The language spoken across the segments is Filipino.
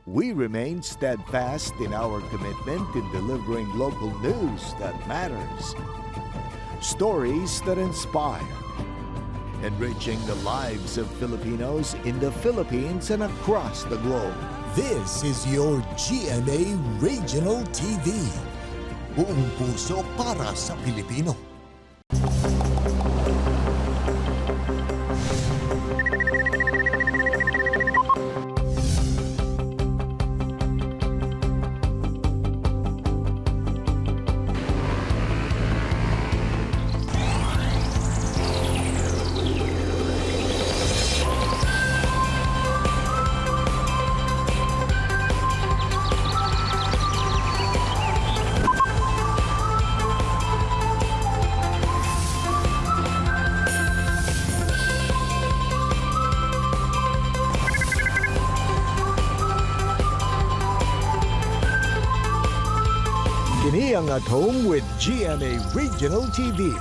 we remain steadfast in our commitment in delivering local news that matters, stories that inspire, enriching the lives of Filipinos in the Philippines and across the globe. This is your GMA Regional TV. Buong puso para sa Pilipino. Kini ang At Home with GMA Regional TV.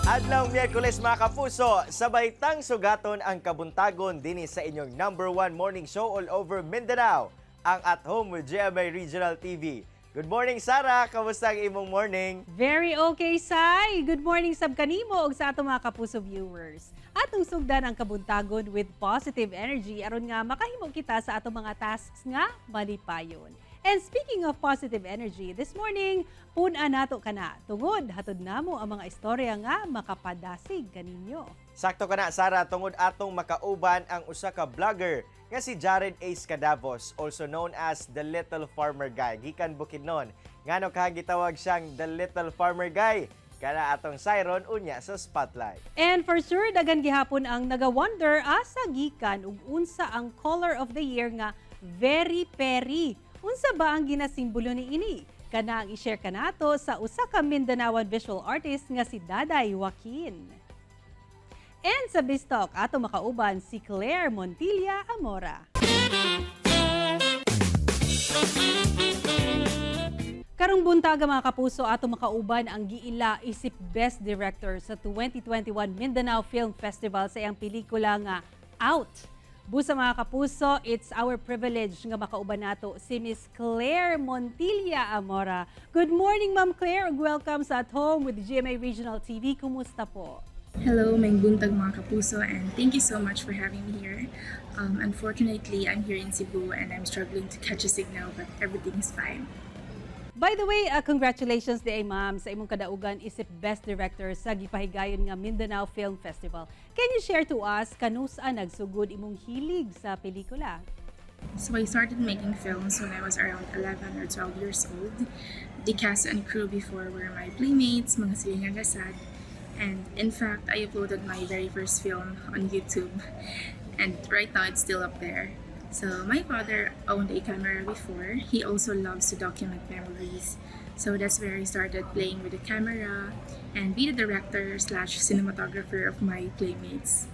Adlaw Miyerkules mga kapuso, sabay tang sugaton ang kabuntagon dinhi sa inyong #1 morning show all over Mindanao, ang At Home with GMA Regional TV. Good morning Sarah, kamusta ang imong morning? Very okay, Sai. Good morning sab kanimo ug sa atong mga kapuso viewers. Atong sugdan ang kabuntagon with positive energy aron nga makahimo kita sa atong mga tasks nga malipayon. And speaking of positive energy, this morning, puna nato kana tungod hatod namo ang mga istorya nga makapadasig kaninyo. Sakto ka na Sarah, tungod atong makauban ang usa ka vlogger nga si Jared Ace Cadavos, also known as the Little Farmer Guy. Gikan Bukidnon. Ngano ka gitawag siyang the Little Farmer Guy? Kana atong Siron unya sa spotlight. And for sure, dagan gihapon ang naga-wonder asa gikan ug unsa ang color of the year nga very peri. Unsa ba ang ginasimbolo ni ini? Kana ang i-share kanato sa usa ka Mindanaoan visual artist nga si Daday Joaquin. And sa Bistok, ato makauban si Claire Montilla Amora. Karong buntaga mga kapuso, ato makauban ang giila isip Best Director sa 2021 Mindanao Film Festival sa iyang pelikula nga Out. Busa mga kapuso, it's our privilege nga makauban nato si Miss Claire Montilla Amora. Good morning, Ma'am Claire, ug welcome sa At Home with GMA Regional TV. Kumusta po? Hello, may buntag mga kapuso, and thank you so much for having me here. Unfortunately, I'm here in Cebu and I'm struggling to catch a signal, but everything is fine. By the way, congratulations di ay ma'am sa imong kadaugan isip Best Director sa gipahigayon nga Mindanao Film Festival. Can you share to us kanusa nagsugod imong hilig sa pelikula? So I started making films when I was around 11 or 12 years old. The cast and crew before were my playmates, mga silingan rasad. And in fact, I uploaded my very first film on YouTube. And right now, it's still up there. So my father owned a camera before. He also loves to document memories. So that's where I started playing with the camera and be the director / cinematographer of my playmates.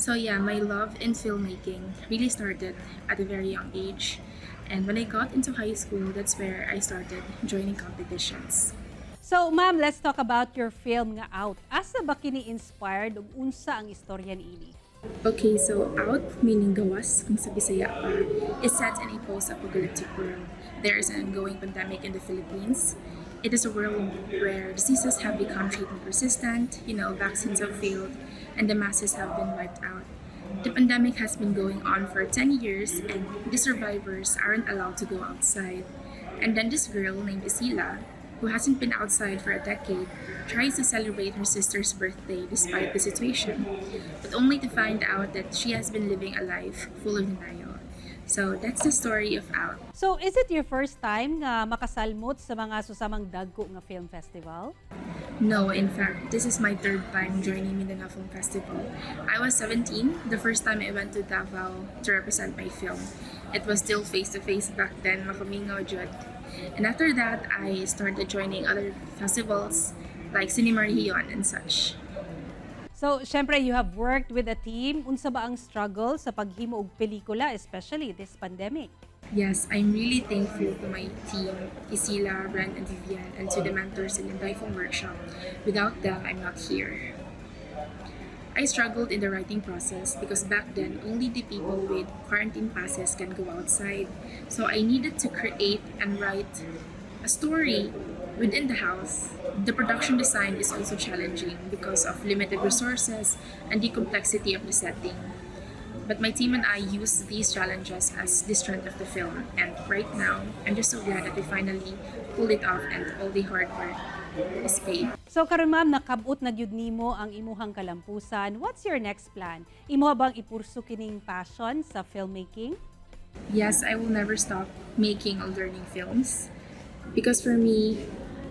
So yeah, my love in filmmaking really started at a very young age. And when I got into high school, that's where I started joining competitions. So ma'am, let's talk about your film nga Out. Asa ba kini inspired ug unsa ang istorya niini? Okay, so Out, meaning gawas, kung sa Bisaya pa, is set in a post-apocalyptic world. There is an ongoing pandemic in the Philippines. It is a world where diseases have become treatment-resistant, vaccines have failed, and the masses have been wiped out. The pandemic has been going on for 10 years, and the survivors aren't allowed to go outside. And then this girl named Isila, who hasn't been outside for a decade, tries to celebrate her sister's birthday despite the situation, but only to find out that she has been living a life full of denial. So that's the story of Out. So is it your first time nga makasalmot sa mga susamang dagko nga film festival? No, in fact, this is my third time joining Mindanao Film Festival. I was 17, the first time I went to Davao to represent my film. It was still face-to-face back then, makamingaw jud. And after that, I started joining other festivals like Cinema Region and such. So, syempre, you have worked with a team. Unsa ba ang struggle sa paghimo og pelikula, especially this pandemic? Yes, I'm really thankful to my team, Isila, Brand, and Vivian, and to the mentors in the Typhoon Workshop. Without them, I'm not here. I struggled in the writing process because back then only the people with quarantine passes can go outside. So I needed to create and write a story within the house. The production design is also challenging because of limited resources and the complexity of the setting. But my team and I use these challenges as the strength of the film. And right now, I'm just so glad that we finally pulled it off and all the hard work is paid. So karon ma'am, nakabot na gyud nimo ang imuhang kalampusan. What's your next plan? Imo bang ipursu kining passion sa filmmaking? Yes, I will never stop making or learning films. Because for me,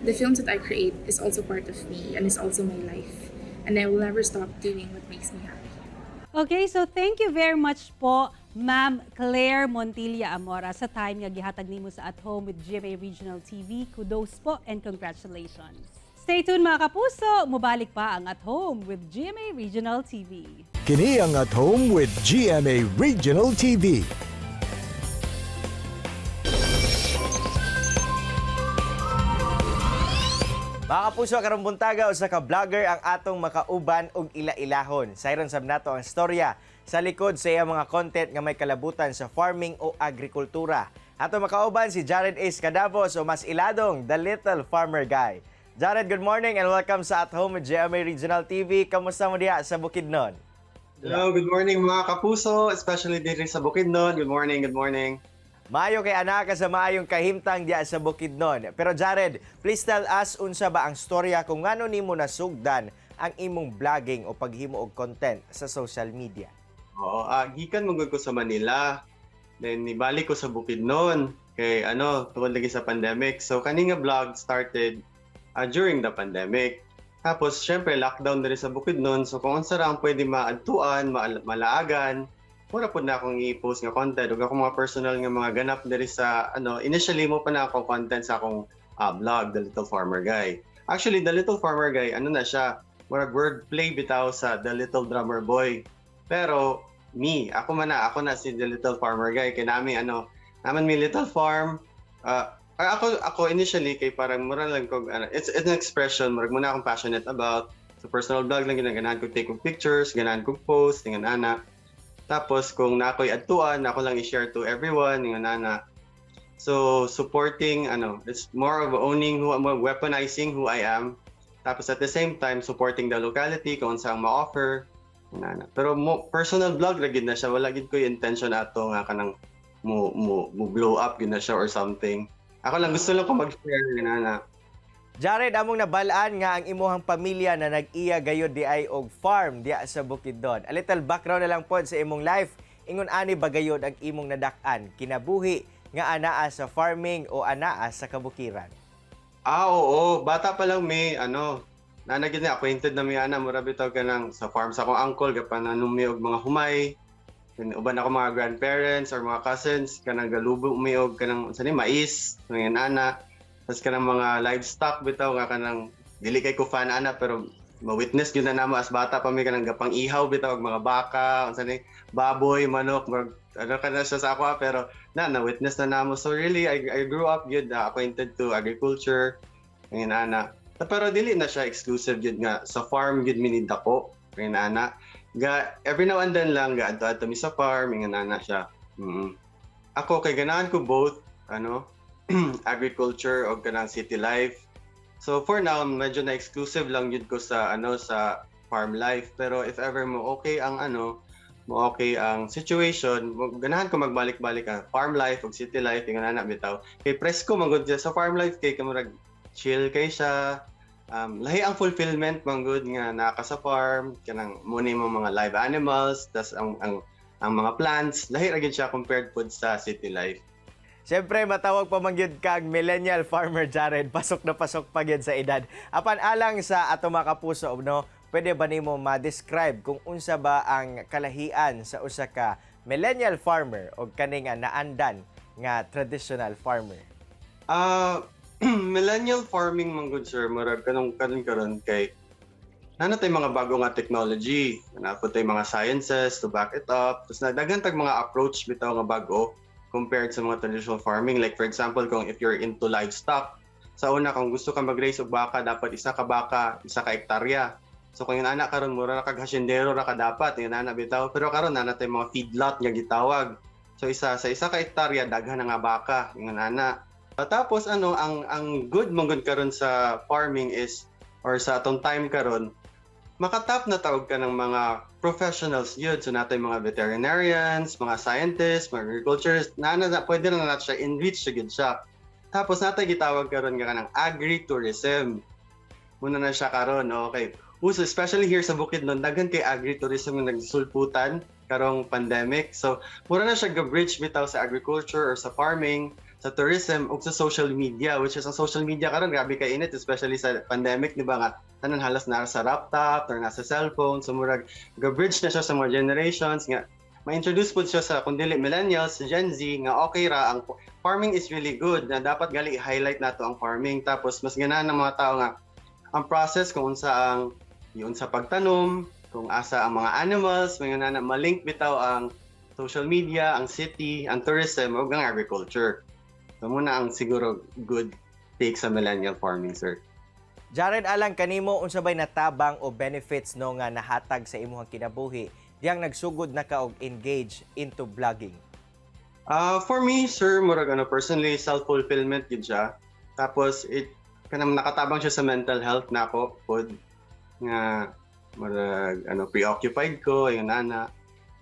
the films that I create is also part of me and is also my life. And I will never stop doing what makes me happy. Okay, so thank you very much po, Ma'am Claire Montilla Amora, sa time nga gihatag nimo sa At Home with GMA Regional TV. Kudos po and congratulations. Stay tuned mga kapuso, mubalik pa ang At Home with GMA Regional TV. Kini ang At Home with GMA Regional TV. Mga kapuso, karong buntaga usa ka vlogger ang atong makauban og ila-ilahon. Sayron sab nato ang storya sa likod sa iyang mga content nga may kalabutan sa farming o agrikultura. Ato makauban si Jared Ace Cadavos o mas iladong The Little Farmer Guy. Jared, good morning and welcome sa At Home with GMA Regional TV. Kamusta mo diha sa Bukidnon? Hello, good morning mga kapuso, especially dito sa Bukidnon. Good morning, good morning. Maayo kay anak ka sa maayong kahimtang diya sa Bukidnon. Pero Jared, please tell us unsa ba ang storya kung ngano nimo nasugdan ang imong vlogging o paghimo og content sa social media. Oo, gikan mangod ko sa Manila. Then nibalik ko sa Bukidnon kay tungod lagi sa pandemic. So kani nga vlog started during the pandemic. Tapos syempre lockdown diri sa Bukidnon. So kung unsa ra ang pwede maadtuan, malaagan, mura po na akong i-post nga content ug ako mga personal nga mga ganap diri sa initially mo pa na ako content sa akong vlog The Little Farmer Guy. Actually The Little Farmer Guy na siya, murag wordplay bitaw sa The Little Drummer Boy. Pero ako na si The Little Farmer Guy kay naman mi little farm. Ako initially kay parang mura lang ko it's an expression murag muna akong passionate about sa personal blog lang ganahan ko take of pictures, ganahan ko post dengan ana. Tapos kung nakoy adtuan, ako lang i-share to everyone, yung nana. So supporting, it's more of owning weaponizing who I am. Tapos at the same time, supporting the locality kung saan ma-offer. Nana. Pero personal blog lagi na siya, wala gid ko yung intention ato nga kanang mo blow up gid na siya or something. Ako lang gusto lang ko mag-share nana. Jared, among nabalaan nga ang imuhang pamilya na nag-iya gayud di ay og farm diya sa Bukidnon. A little background na lang pod sa imong life. Ingon ani ba gayud ang imong nadak-an kinabuhi nga anaa sa farming o anaa sa kabukiran? Oo, bata pa lang may nanagid na acquainted na mi ana mura bitaw kanang sa farm sa akong uncle gapananumi og mga humay. Uban ako mga grandparents or mga cousins kanang galubo umi og kanang mais, ngayon ana. Tapos kanang mga livestock bitaw nga kanang dili kay ko fan ana pero ma-witness gyud na namo as bata pa mi kanang gapang ihaw bitaw og mga baka, unsa ni baboy, manok, kana siya sa ako pero na-witness na namo. So really I grew up gyud acquainted to agriculture ngayon ana. Pero dili na siya exclusive gyud nga sa farm gyud mi ni dako ngayon ana. Every now and then lang adto mi sa farm ngayon ana siya. Ako kay ganahan ko both agriculture o kanang city life. So for now, medyo na exclusive lang yun ko sa sa farm life. Pero if ever mo okay ang situation, ganahan ko magbalik-balik ang farm life o city life, yung na bitaw. Kay presko manggod sa farm life kay kamurag chill kay siya. Lahi ang fulfillment manggod nga naka sa farm, kanang muna mo mga live animals, tas ang mga plants, lahi ra gyud siya compared pod sa city life. Siyempre, matawag pa mangyud kag millennial farmer Jared, pasok na pasok pa gyud sa edad. Apan alang sa ato mga kapuso, pwede ba nimo ma-describe kung unsa ba ang kalahian sa usa ka millennial farmer o kani nga naandan nga traditional farmer? Millennial farming man good sir, murag karon kay nanatay mga bago nga technology, naputay mga sciences to back it up, tapos nagdagan tag mga approach bitaw nga bago compared sa mga traditional farming. Like for example, kung if you're into livestock, sa una kung gusto ka mag-raise og baka, dapat isa ka baka, isa ka hektarya. So kung yung anak karon mura na kag hasyendero ra ka dapat yung anak bitaw, pero karon na natay mga feedlot nga gitawag. So sa isa ka hektarya daghan na nga baka yung anak. Tapos ang good mong karon sa farming is or sa atong time karon makatap na tawag ka ng mga professionals yun. So natay mga veterinarians, mga scientists, mga agriculturists, na pwede na natin siya enrich siya gid siya. Tapos natay gitawag karon nga ng agritourism. Muna na siya karon, okay. Uso, especially here sa Bukidnon, daghan kay agritourism nga nagsulputan karong pandemic. So, mura na siya ga-bridge bitaw sa agriculture or sa farming, sa tourism, ug sa social media, which is ang social media karon grabe kay init, especially sa pandemic, di ba nga, tanan halos nasa laptop or nasa cellphone. So, murag ga-bridge na siya sa mga generations nga ma-introduce po siya sa kundili millennials, Gen Z, nga okay ra, ang farming is really good, na dapat gali i-highlight nato ang farming. Tapos, mas ganahan ng mga tao nga, ang process kung unsa ang yun sa pagtanom, kung asa ang mga animals, mga na malink bitaw ang social media, ang city, ang tourism, o ang agriculture. So muna ang siguro good take sa millennial farming, sir. Jared, alang kanimo unsa bay natabang o benefits no nga nahatag sa imong kinabuhi diyang nagsugod na ka og engage into vlogging? For me, sir, murag personally self-fulfillment gid siya. Tapos kanang nakatabang siya sa mental health nako pod nga marag preoccupied ko yung ana.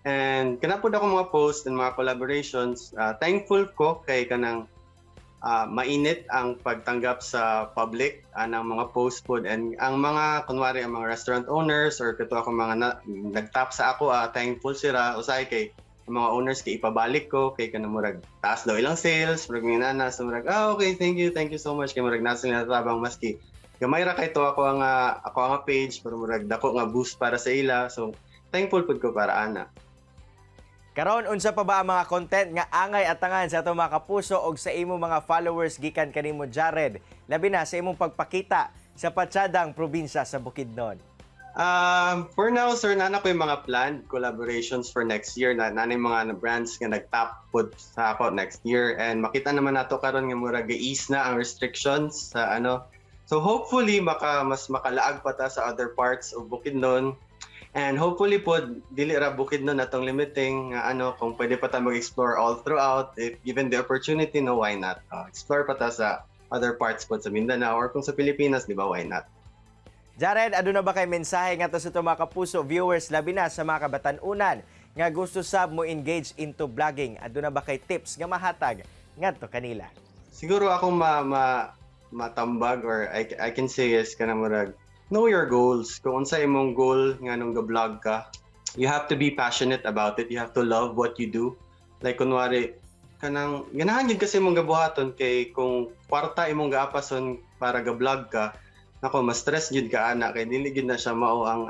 And kanapod ako mga posts and mga collaborations, thankful ko kay kanang mainit ang pagtanggap sa public ng mga post pod, and ang mga kunwari ang mga restaurant owners or kato ako mga nagtap sa ako, thankful sila usay kay ang mga owners kay ipabalik ko kay kanang murag taas daw ilang sales murag minana, so murag okay, thank you so much kay murag nasa nila tabang maski gamay ra kay to ako ang page pero murag dako nga boost para sa ila, so thankful pud ko para ana. Karon unsa pa ba ang mga content nga angay atangan sa atong mga kapuso og sa imong mga followers gikan kanimo, Jared, labi na sa imong pagpakita sa patsadang probinsya sa Bukidnon? For now, sir, nana ko yung mga planned collaborations for next year na nanay mga brands nga nag-top pod sa ako next year, and makita naman nato karon nga murag ease na ang restrictions sa So hopefully mas makalaag pa ta sa other parts of Bukidnon, and hopefully pod dili ra Bukidnon natong limiting kung pwede pa ta mag-explore all throughout if given the opportunity, no, why not? Explore pa ta sa other parts pod sa Mindanao or kung sa Pilipinas, di ba, why not? Jared, aduna ba kay mensahe nga to sa itong mga kapuso viewers labi na sa mga kabatan-unan nga gusto sab mo engage into vlogging? Aduna ba kay tips nga mahatag ngadto kanila? Siguro akong matambag or I can say is kanang murag know your goals. Kung unsa imong goal nga nung ga-vlog ka, you have to be passionate about it. You have to love what you do. Like kunwari kanang ganahan gyud kasi imong gabuhaton kay kung kwarta imong gaapason para ga-vlog ka, nako mas stress gyud ka ana kay dili gyud na siya mao ang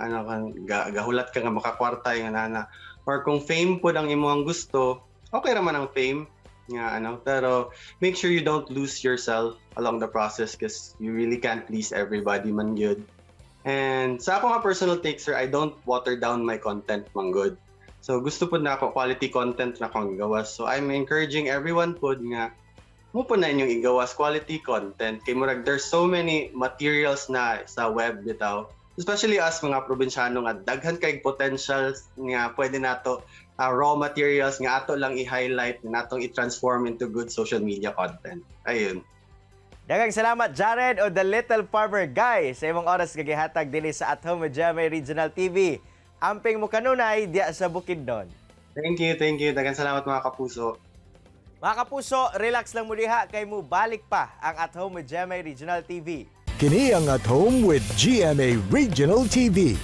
gahulat ka nga makakwarta yung ana. Or kung fame pud ang imong gusto, okay ra man ang fame nga pero make sure you don't lose yourself along the process because you really can't please everybody man gyud. And sa ako nga personal take, sir, I don't water down my content man good. So gusto pud na ako quality content na akong gawas. So I'm encouraging everyone pud nga mo po na inyong igawas quality content kay murag there's so many materials na sa web bitaw, especially us mga probinsyano nga daghan kay potentials nga pwede nato raw materials nga ato lang i-highlight natong i-transform into good social media content. Ayun. Daghang salamat, Jared, o The Little Farmer Guy, sa imong oras kagihatag dinhi sa At Home with GMA Regional TV. Amping mo kanunay diya sa Bukidnon. Thank you. Daghang salamat mga kapuso. Mga kapuso, relax lang mo diha kay mo balik pa ang At Home with GMA Regional TV. Kini ang At Home with GMA Regional TV.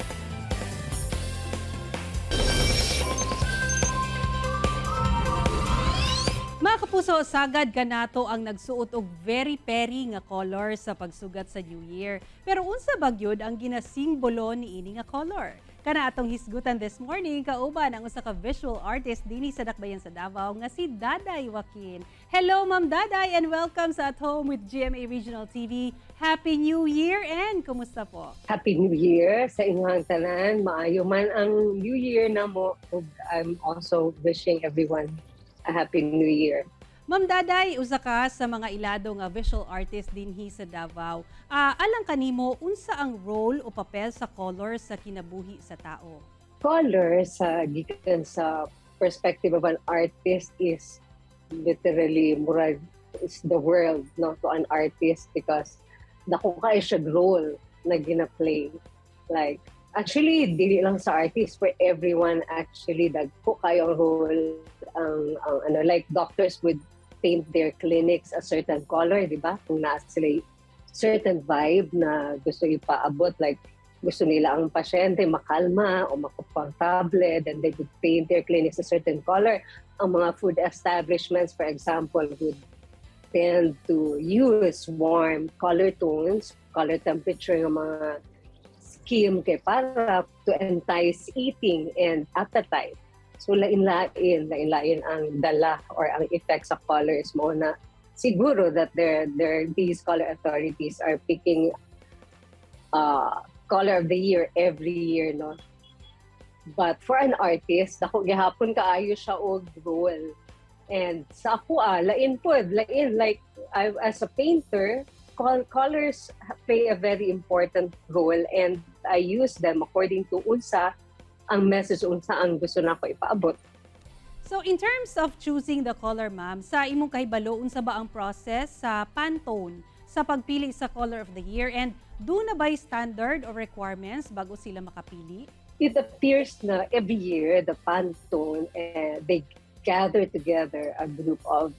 Mga kapuso, sagad kanato ang nagsuot og very peri nga color sa pagsugat sa New Year. Pero unsa ba gyud ang ginasimbolo ni ini nga color? Kana atong hisgutan this morning, kauban ang usa ka visual artist dinhi sa Dakbayan sa Davao nga si Daday Joaquin. Hello, Ma'am Daday, and welcome sa At Home with GMA Regional TV. Happy New Year, and kumusta po? Happy New Year sa inyong tanan. Maayo man ang New Year na mo. I'm also wishing everyone a Happy New Year. Ma'am Daday, usa ka sa mga ilado nga visual artist dinhi sa Davao. Alang kanimo unsa ang role o papel sa color sa kinabuhi sa tao? Color sa gikan sa perspective of an artist is literally murag is the world no to an artist because dako kay siya role na gina-play. Like actually dili lang sa artist for everyone actually dagko kayo role ang ano like doctors would paint their clinics a certain color, di ba? Kung naa sila certain vibe na gusto ipaabot like gusto nila ang pasyente makalma o makomportable, then they would paint their clinics a certain color. Ang mga food establishments, for example, would tend to use warm color tones, color temperature ng mga scheme kay para to entice eating and appetite. So lain-lain ang dala or ang effects of colors mo na siguro that these color authorities are picking color of the year every year, no? But for an artist, dako gihapon kaayo siya og role. And sa ako lain like as a painter, colors play a very important role and I use them according to unsa ang message, unsa ang gusto nako ipaabot. So in terms of choosing the color, ma'am, sa imong kahibalo, unsa ba ang process sa Pantone sa pagpili sa color of the year and do na ba'y standard or requirements bago sila makapili? It appears na every year the Pantone they gather together a group of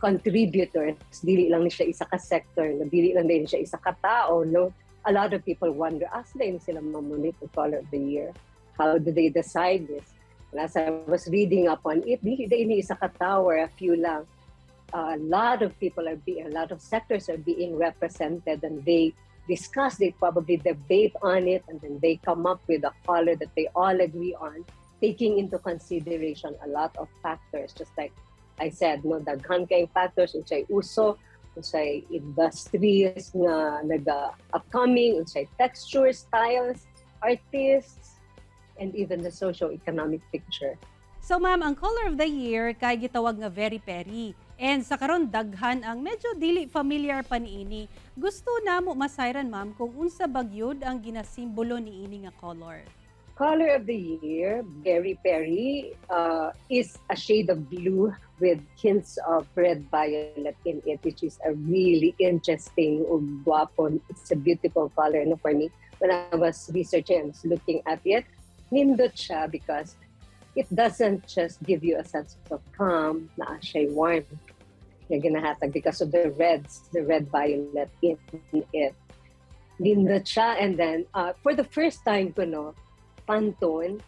contributors. Dili lang ni siya isa ka sector, no? Dili lang din siya isa ka tao, no? A lot of people wonder, sila sila mamunit the color of the year. How do they decide this? And as I was reading up on it, dili din ni isa ka tao or a few lang. A lot of people a lot of sectors are being represented and they discuss, they probably debate on it and then they come up with a color that they all agree on, taking into consideration a lot of factors. Just like I said, no, daghan kay factors, unsay uso, unsay industries nga upcoming, unsay texture, styles, artists, and even the socio-economic picture. So ma'am, ang color of the year kay gitawag nga very peri. And sa karon daghan ang medyo dili familiar pa niini. Gusto namo masayran ma'am kung unsa bagyod ang ginasimbolo niini nga color. Color of the year, Berry Berry, is a shade of blue with hints of red violet in it, which is a really interesting guwapo. It's a beautiful color for me. When I was researching and looking at it, nindot siya because it doesn't just give you a sense of calm, na siya warm na ginahatag because of the red violet in it. Nindot siya, and then for the first time ko, no, Pantone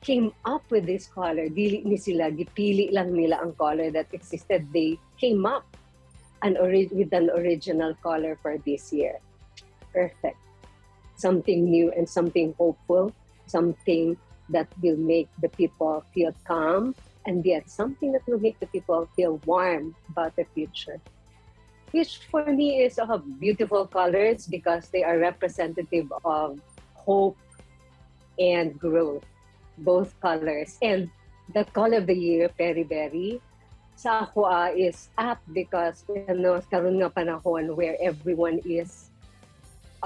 came up with this color. Dili ni sila, gipili lang nila ang color that existed. They came up with an original color for this year. Perfect. Something new and something hopeful, something that will make the people feel calm, and yet something that will make the people feel warm about the future. Which for me is beautiful colors because they are representative of hope and growth, both colors. And the color of the year, Berry Berry, sa ako is apt because karon nga panahon where everyone is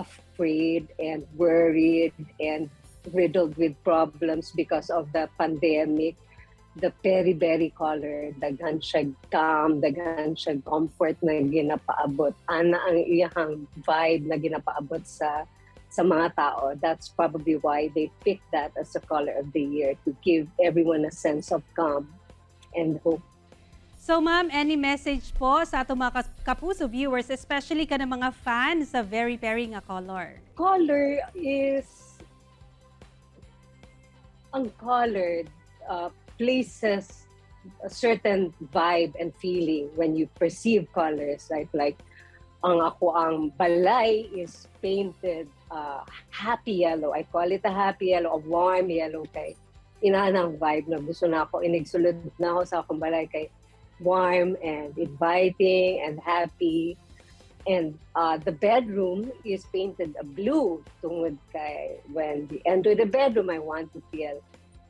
afraid and worried and riddled with problems because of the pandemic. The Berry Berry color, daghan siya calm, daghan siya comfort na ginapaabot. Ana ang iyang vibe na ginapaabot sa mga tao. That's probably why they picked that as the color of the year, to give everyone a sense of calm and hope. So ma'am, any message po sa ato mga kapuso viewers, especially ka ng mga fans sa Very Berry nga color? Color is ang color places a certain vibe and feeling when you perceive colors. Like ang balay is painted happy yellow. I call it a happy yellow, a warm yellow kay inanang vibe na gusto na ako, inigsulod na ako sa akong balay kay warm and inviting and happy. And the bedroom is painted a blue tungod kay when we enter the bedroom, I want to feel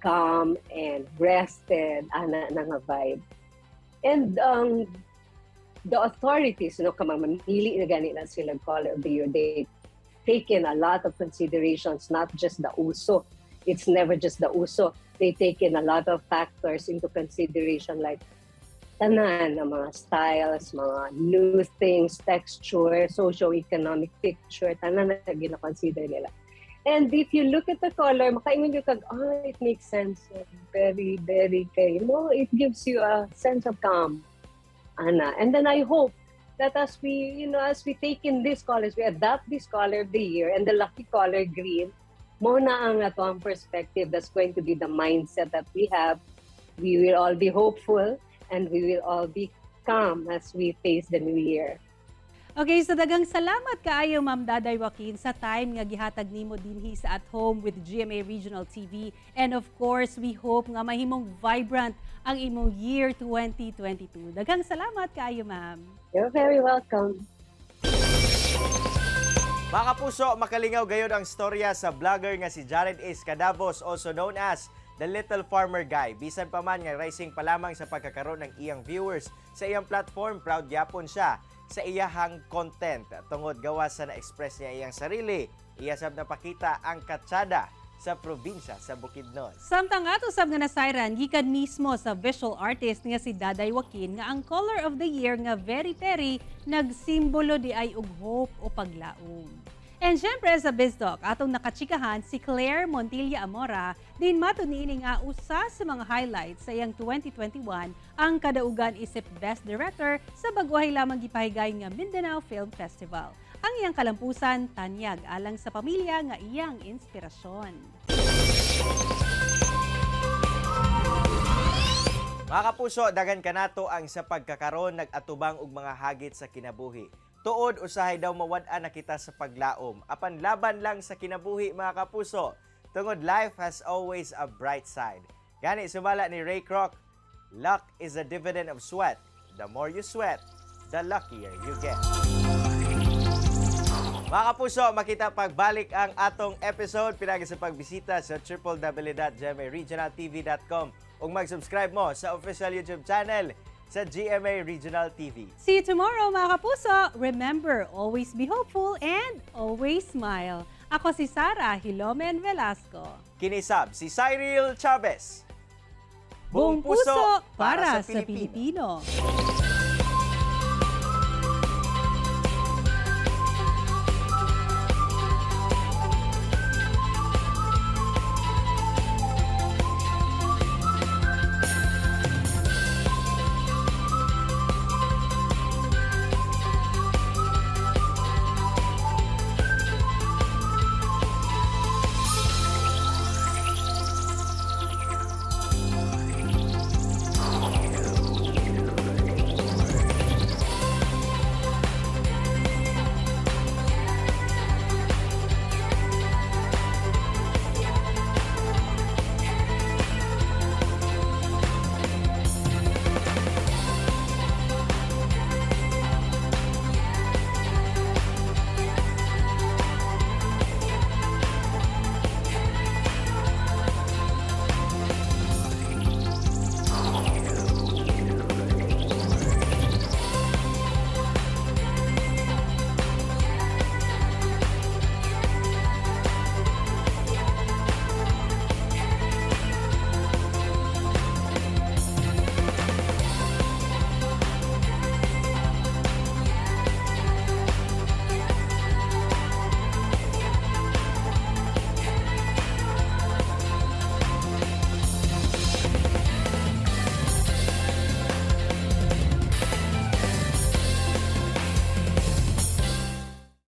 calm and rested, ana nga vibe. And the authorities, mamamili na gani na silang Caller of the Year, they take in a lot of considerations, not just the uso. It's never just the uso. They take in a lot of factors into consideration like tanan ng mga styles, mga new things, texture, socio-economic picture, tanan na gina-consider nila. And if you look at the color, makaingon yung it makes sense. Very, very, it gives you a sense of calm. And then I hope that as we take in these colors, we adopt this color of the year and the lucky color green, mo na ang atong perspective. That's going to be the mindset that we have. We will all be hopeful and we will all be calm as we face the new year. Okay, so dagang salamat kaayo Ma'am Daday Joaquin sa time nga gihatag nimo dinhi sa At Home with GMA Regional TV. And of course, we hope nga mahimong vibrant ang imong year 2022. Dagang salamat kaayo Ma'am. You're very welcome. Mga kapuso, makalingaw gayon ang storya sa vlogger nga si Jared Ace Cadavos, also known as The Little Farmer Guy. Bisan pa man nga rising pa lamang sa pagkakaroon ng iyang viewers sa iyang platform, proud gyapon siya sa iyahang content. Tungod gawas sa na-express niya iyang sarili, iyasab na pakita ang katsada sa probinsya sa Bukidnon. Samtang ato sab nga nasayran gikan mismo sa visual artist nga si Daday Joaquin nga ang color of the year nga very peri nagsimbolo di ay og hope o paglaom. And syempre sa BizTalk, atong nakachikahan si Claire Montilla Amora, din mato niini nga usa sa mga highlights sa iyang 2021 ang kadaugan isip Best Director sa baguhay lamang gipahigay nga Mindanao Film Festival. Ang iyang kalampusan, tanyag alang sa pamilya nga iyang inspirasyon. Mga kapuso, dagan kanato ang sa pagkakaroon nag-atubang og mga hagit sa kinabuhi. Tuod usahay daw mawad-an na kita sa paglaom. Apan laban lang sa kinabuhi mga kapuso. Tungod life has always a bright side. Gani sumala ni Ray Kroc, luck is a dividend of sweat. The more you sweat, the luckier you get. Mga kapuso, makita pagbalik ang atong episode pinagi sa pagbisita sa www.gmaregionaltv.com ug mag-subscribe mo sa official YouTube channel sa GMA Regional TV. See you tomorrow mga kapuso! Remember, always be hopeful and always smile. Ako si Sara Hilomen Velasco. Kinisab si Cyril Chavez. Buong puso para sa Pilipino.